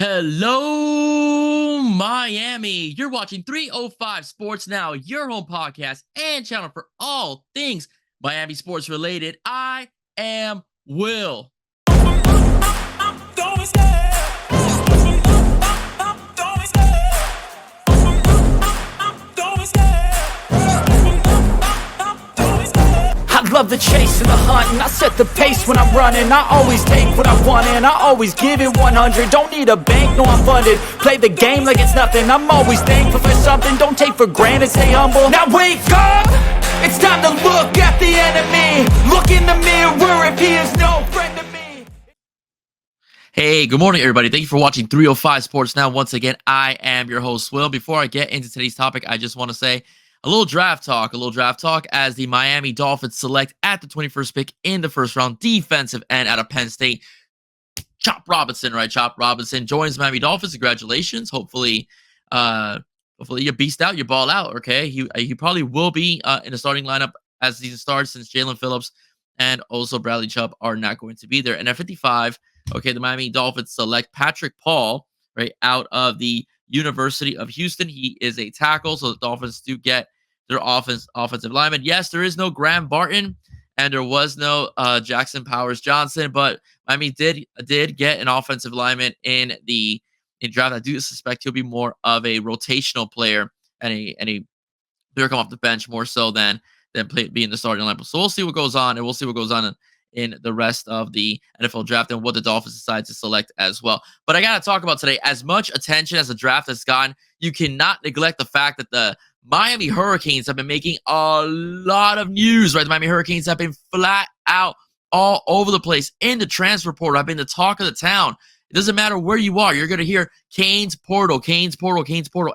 Hello, Miami. You're watching 305 Sports Now, your home podcast and channel for all things Miami sports related. I am Will. I love the chase and the hunt, and I set the pace when I'm running. I always take what I want and I always give it 100. Don't need a bank, no, I'm funded. Play the game like it's nothing. I'm always thankful for something. Don't take for granted, stay humble. Now wake up! It's time to look at the enemy. Look in the mirror if he is no friend to me. Hey, good morning, everybody. Thank you for watching 305 Sports Now. Once again, I am your host, Will. Before I get into today's topic, I just want to say a little draft talk as the Miami Dolphins select at the 21st pick in the first round defensive end out of Penn State. Chop Robinson joins Miami Dolphins. Congratulations. Hopefully you beast out, you ball out. Okay, he probably will be in the starting lineup as the season starts, since Jalen Phillips and also Bradley Chubb are not going to be there. And at 55, okay, the Miami Dolphins select Patrick Paul, right, out of the University of Houston. He is a tackle, so the Dolphins do get their offensive lineman. Yes, there is no Graham Barton, and there was no Jackson Powers Johnson, but Miami did get an offensive lineman in draft. I do suspect he'll be more of a rotational player and a player come off the bench more so than being the starting lineup. So we'll see what goes on, and we'll see what goes on in the rest of the NFL draft and what the Dolphins decide to select as well. But I got to talk about today, as much attention as the draft has gotten, you cannot neglect the fact that the Miami Hurricanes have been making a lot of news, right? The Miami Hurricanes have been flat out all over the place in the transfer portal. I've been the talk of the town. It doesn't matter where you are. You're going to hear Canes portal.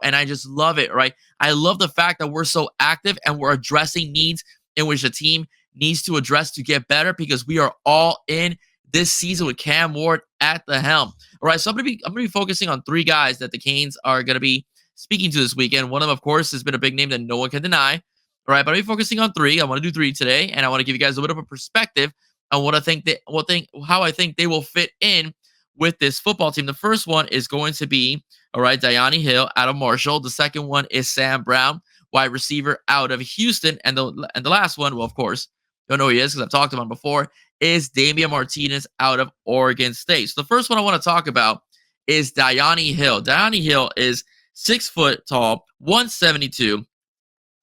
And I just love it, right? I love the fact that we're so active and we're addressing needs in which the team needs to address to get better, because we are all in this season with Cam Ward at the helm. All right, so I'm gonna be focusing on three guys that the Canes are gonna be speaking to this weekend. One of them, of course, has been a big name that no one can deny. All right, but I'm focusing on three. I want to do three today, and I want to give you guys a bit of a perspective on how I think they will fit in with this football team. The first one is going to be, all right, Diani Hill out of Marshall. The second one is Sam Brown, wide receiver out of Houston, and the last one, well, of course, don't know who he is because I've talked about him before, is Damien Martinez out of Oregon State. So the first one I want to talk about is Diani Hill. Diani Hill is 6 foot tall, 172.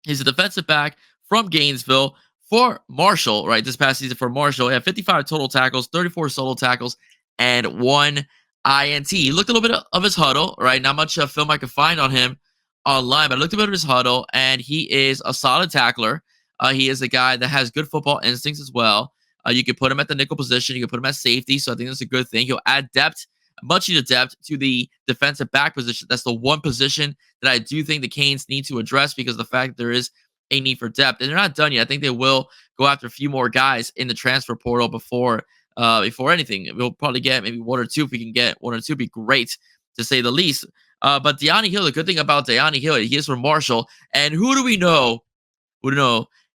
He's a defensive back from Gainesville for Marshall, right? This past season for Marshall, he had 55 total tackles, 34 solo tackles, and 1 INT. He looked a little bit of his huddle, right? Not much film I could find on him online, but I looked a bit of his huddle, and he is a solid tackler. He is a guy that has good football instincts as well. You can put him at the nickel position. You can put him at safety. So I think that's a good thing. He'll add depth, much needed depth, to the defensive back position. That's the one position that I do think the Canes need to address, because of the fact that there is a need for depth. And they're not done yet. I think they will go after a few more guys in the transfer portal before anything. We'll probably get maybe one or two. If we can get one or two, it'd be great, to say the least. But Diani Hill, the good thing about Diani Hill, he is from Marshall. And who do we know?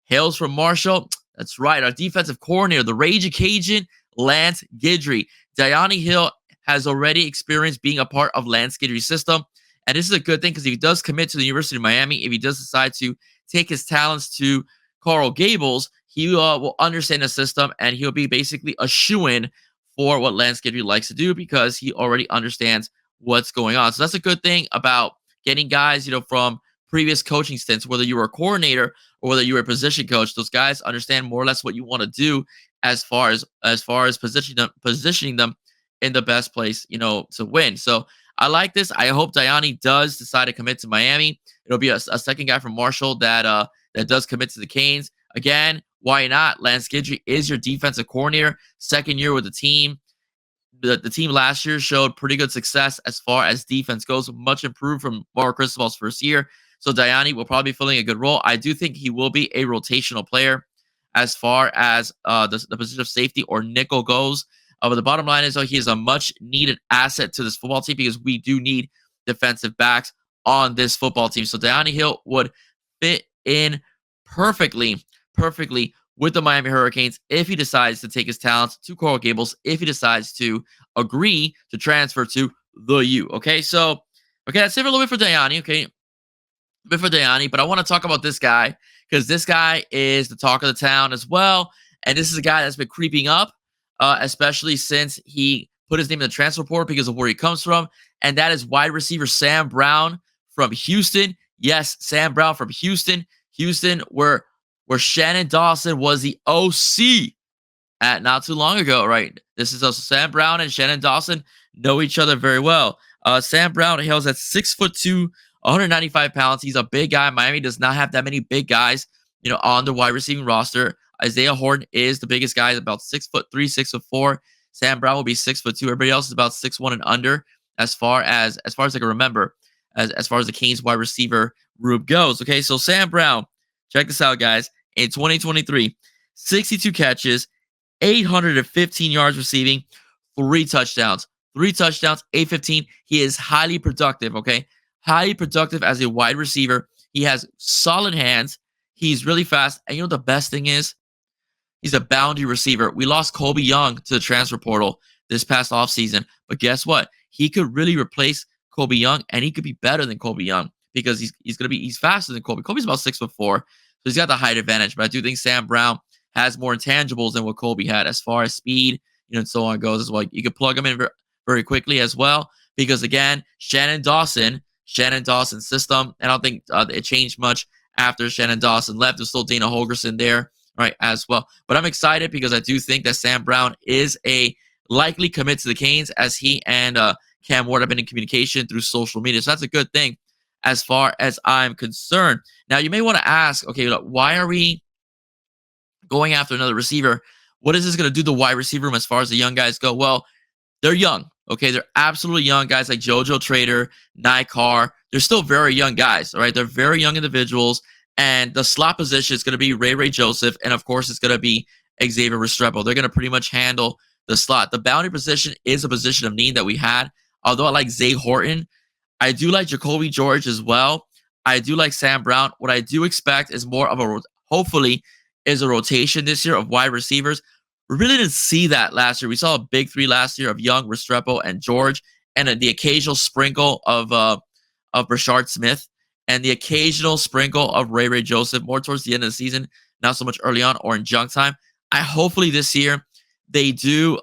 Hails from Marshall. That's right, our defensive coordinator, the Rage Cajun, Lance Guidry. Diani Hill has already experienced being a part of Lance Guidry's system, and this is a good thing, because if he does commit to the University of Miami, if he does decide to take his talents to Coral Gables, he will understand the system, and he'll be basically a shoo-in for what Lance Guidry likes to do, because he already understands what's going on. So that's a good thing about getting guys, from previous coaching stints, whether you were a coordinator or whether you were a position coach. Those guys understand more or less what you want to do as far as positioning them in the best place, to win. So I like this. I hope Diani does decide to commit to Miami. It'll be a second guy from Marshall that does commit to the Canes. Again, why not? Lance Guidry is your defensive coordinator, second year with the team. The team last year showed pretty good success as far as defense goes, much improved from Mauro Cristobal's first year. So Diani will probably be filling a good role. I do think he will be a rotational player as far as the position of safety or nickel goes. But the bottom line is, though, he is a much needed asset to this football team, because we do need defensive backs on this football team. So Diani Hill would fit in perfectly with the Miami Hurricanes if he decides to take his talents to Coral Gables, if he decides to agree to transfer to the U. Okay, so that's it for a little bit for Diani. Okay, a bit for Diani, but I want to talk about this guy because this guy is the talk of the town as well, and this is a guy that's been creeping up, especially since he put his name in the transfer report because of where he comes from, and that is wide receiver Sam Brown from Houston. Yes, Sam Brown from Houston. Houston, where Shannon Dawson was the OC at not too long ago, right? This is also Sam Brown and Shannon Dawson know each other very well. Sam Brown hails at 6'2", 195 pounds. He's a big guy. Miami does not have that many big guys, on the wide receiving roster. Isaiah Horton is the biggest guy, about 6'3", 6'4". Sam Brown will be 6'2". Everybody else is about 6'1" and under, as far as I can remember, as far as the Canes wide receiver group goes. Okay, so Sam Brown, check this out, guys. In 2023, 62 catches, 815 yards receiving, three touchdowns. Three touchdowns, 815. He is highly productive, okay? Highly productive as a wide receiver. He has solid hands. He's really fast. And you know the best thing is? He's a boundary receiver. We lost Colby Young to the transfer portal this past offseason. But guess what? He could really replace Colby Young, and he could be better than Colby Young because he's faster than Colby. Colby's about 6'4", so he's got the height advantage. But I do think Sam Brown has more intangibles than what Colby had as far as speed, and so on goes as well. You could plug him in very quickly as well because again, Shannon Dawson's system. I don't think it changed much after Shannon Dawson left. There's still Dana Holgerson there, right, as well. But I'm excited because I do think that Sam Brown is a likely commit to the Canes as he and Cam Ward have been in communication through social media. So that's a good thing as far as I'm concerned. Now, you may want to ask, okay, look, why are we going after another receiver? What is this going to do to the wide receiver room as far as the young guys go? Well, they're young. Okay, they're absolutely young guys like JoJo Trader, Nikar. They're still very young guys. All right, they're very young individuals. And the slot position is going to be Ray Joseph, and of course, it's going to be Xavier Restrepo. They're going to pretty much handle the slot. The boundary position is a position of need that we had. Although I like Zay Horton, I do like Jacoby George as well. I do like Sam Brown. What I do expect is more of hopefully, is a rotation this year of wide receivers. We really didn't see that last year. We saw a big three last year of Young, Restrepo, and George, and the occasional sprinkle of Brashard Smith, and the occasional sprinkle of Ray Joseph more towards the end of the season, not so much early on or in junk time. I hopefully this year they do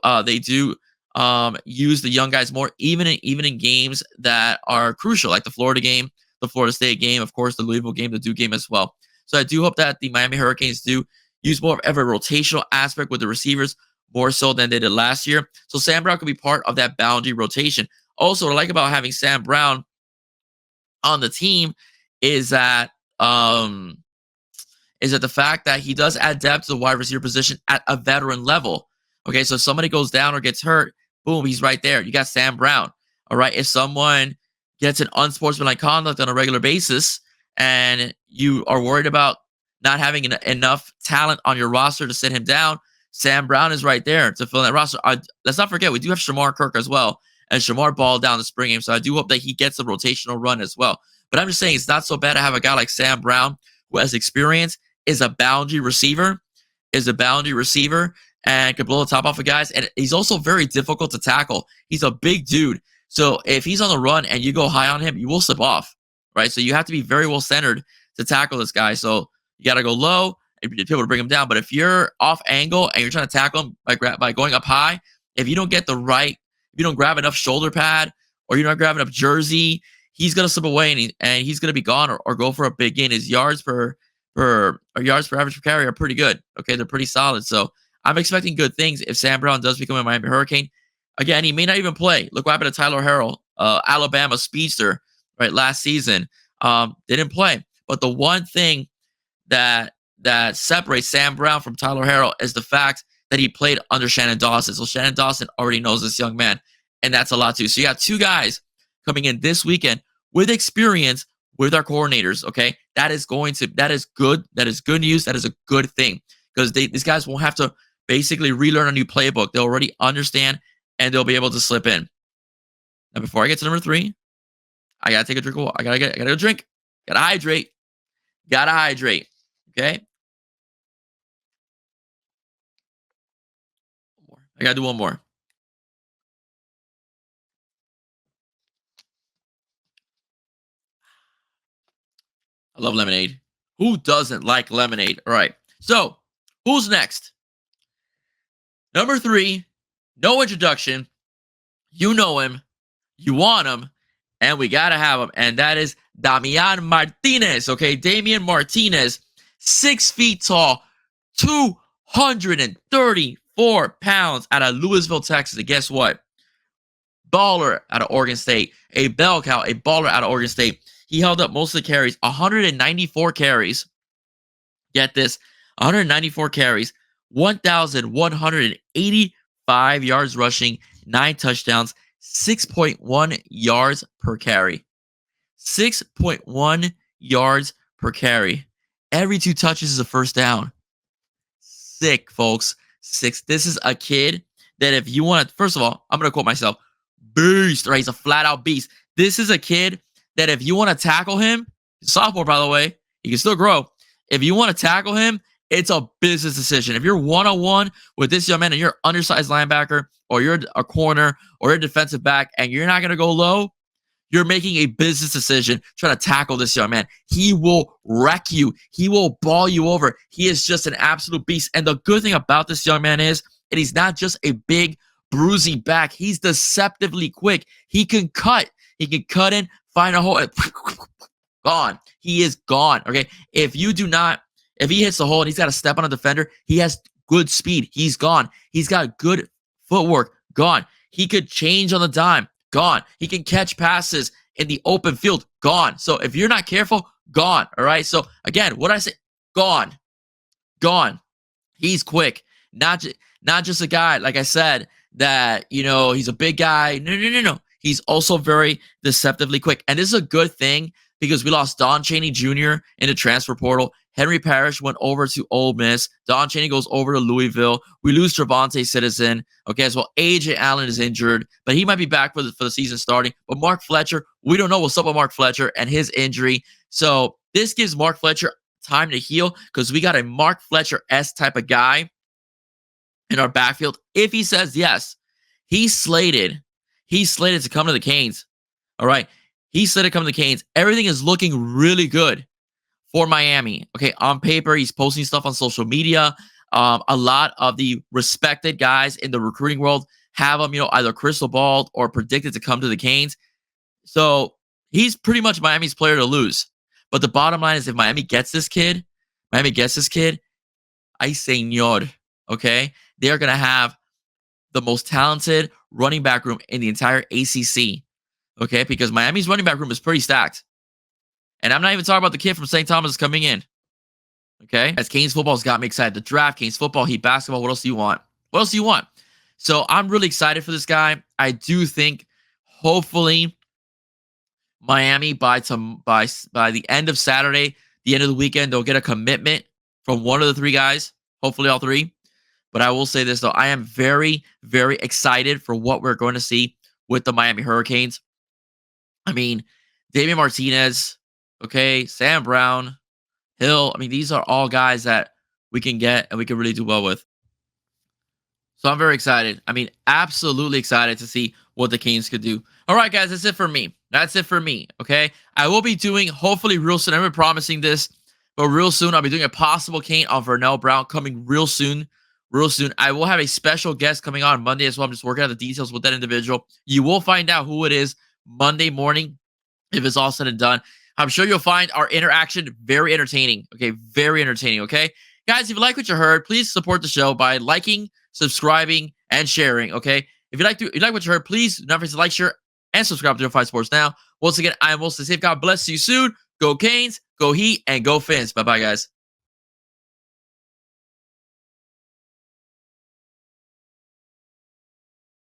use the young guys more, even in games that are crucial, like the Florida game, the Florida State game, of course, the Louisville game, the Duke game as well. So I do hope that the Miami Hurricanes do use more of a rotational aspect with the receivers more so than they did last year. So Sam Brown could be part of that boundary rotation. Also, what I like about having Sam Brown on the team is that the fact that he does add depth to the wide receiver position at a veteran level. Okay, so if somebody goes down or gets hurt, boom, he's right there. You got Sam Brown. All right, if someone gets an unsportsmanlike conduct on a regular basis and you are worried about not having enough talent on your roster to sit him down, Sam Brown is right there to fill that roster. Let's not forget, we do have Shamar Kirk as well, and Shamar balled down the spring game, so I do hope that he gets a rotational run as well. But I'm just saying it's not so bad to have a guy like Sam Brown who has experience, is a boundary receiver, and could blow the top off of guys. And he's also very difficult to tackle. He's a big dude. So if he's on the run and you go high on him, you will slip off, right? So you have to be very well centered to tackle this guy. So you got to go low and be able to bring him down. But if you're off angle and you're trying to tackle him by going up high, if you don't grab enough shoulder pad or you're not grabbing enough jersey, he's going to slip away and he's going to be gone or go for a big gain. His yards per average per carry are pretty good. Okay, they're pretty solid. So I'm expecting good things if Sam Brown does become a Miami Hurricane. Again, he may not even play. Look what happened to Tyler Harrell, Alabama speedster, right, last season. Didn't play. But the one thing that separates Sam Brown from Tyler Harrell is the fact that he played under Shannon Dawson. So Shannon Dawson already knows this young man, and that's a lot too. So you got two guys coming in this weekend with experience with our coordinators. Okay, that is good. That is good news. That is a good thing because these guys won't have to basically relearn a new playbook. They'll already understand and they'll be able to slip in. Now, before I get to number 3, I gotta take a drink of water. I gotta go drink. Gotta hydrate. Okay. I gotta do one more. I love lemonade. Who doesn't like lemonade? All right. So, who's next? Number 3, no introduction. You know him, you want him, and we got to have him. And that is Damien Martinez. Okay. Damien Martinez, 6 feet tall, 234 pounds out of Louisville, Texas. And guess what? Baller out of Oregon State, a bell cow, a baller out of Oregon State. He held up most of the carries, 194 carries. Get this, 194 carries, 1,185 yards rushing, 9 touchdowns, 6.1 yards per carry. 6.1 yards per carry. Every 2 touches is a first down. Sick, folks. 6. This is a kid that if you want to, first of all, I'm going to quote myself, beast, right? He's a flat out beast. This is a kid that if you want to tackle him, sophomore, by the way, he can still grow. If you want to tackle him, it's a business decision. If you're one-on-one with this young man and you're an undersized linebacker or you're a corner or you're a defensive back and you're not going to go low, you're making a business decision trying to tackle this young man. He will wreck you. He will ball you over. He is just an absolute beast. And the good thing about this young man is that he's not just a big, bruising back. He's deceptively quick. He can cut. He can cut in, find a hole, and gone. He is gone. Okay. If he hits the hole and he's got to step on a defender, he has good speed. He's gone. He's got good footwork. Gone. He could change on the dime. Gone. He can catch passes in the open field. Gone. So if you're not careful, gone. All right. So again, what I say, gone. Gone. He's quick. Not just a guy, like I said, that, he's a big guy. No. He's also very deceptively quick. And this is a good thing because we lost Don Chaney Jr. in the transfer portal. Henry Parrish went over to Ole Miss. Don Chaney goes over to Louisville. We lose Trevante Citizen. Okay, as well, A.J. Allen is injured, but he might be back for the season starting. But Mark Fletcher, we don't know what's up with Mark Fletcher and his injury. So this gives Mark Fletcher time to heal because we got a Mark Fletcher-esque type of guy in our backfield. If he says yes, he's slated to come to the Canes. All right. He's slated to come to the Canes. Everything is looking really good for Miami. Okay. On paper, he's posting stuff on social media. A lot of the respected guys in the recruiting world have him, either crystal balled or predicted to come to the Canes. So he's pretty much Miami's player to lose. But the bottom line is if Miami gets this kid, ay señor, okay? They're going to have the most talented running back room in the entire ACC, okay? Because Miami's running back room is pretty stacked. And I'm not even talking about the kid from St. Thomas coming in, okay? As Canes football's got me excited. The draft, Canes football, Heat basketball, what else do you want? What else do you want? So I'm really excited for this guy. I do think, hopefully, Miami by the end of Saturday, the end of the weekend, they'll get a commitment from one of the 3 guys, hopefully all 3. But I will say this, though. I am very, very excited for what we're going to see with the Miami Hurricanes. I mean, Damien Martinez, okay, Sam Brown, Hill. I mean, these are all guys that we can get and we can really do well with. So I'm very excited. I mean, absolutely excited to see what the Canes could do. All right, guys, that's it for me. Okay? I will be doing, hopefully real soon, I'm promising this, but real soon, I'll be doing a possible Cane on Vernell Brown coming real soon. I will have a special guest coming on Monday as well. I'm just working out the details with that individual. You will find out who it is Monday morning if it's all said and done. I'm sure you'll find our interaction very entertaining. Okay, very entertaining. Okay, guys, if you like what you heard, please support the show by liking, subscribing, and sharing. Okay, if you like what you heard, please don't forget to like, share, and subscribe to 305 Sports Now. Once again, I am Wilson Safe. God bless you soon. Go Canes, go Heat, and go Fins. Bye bye, guys.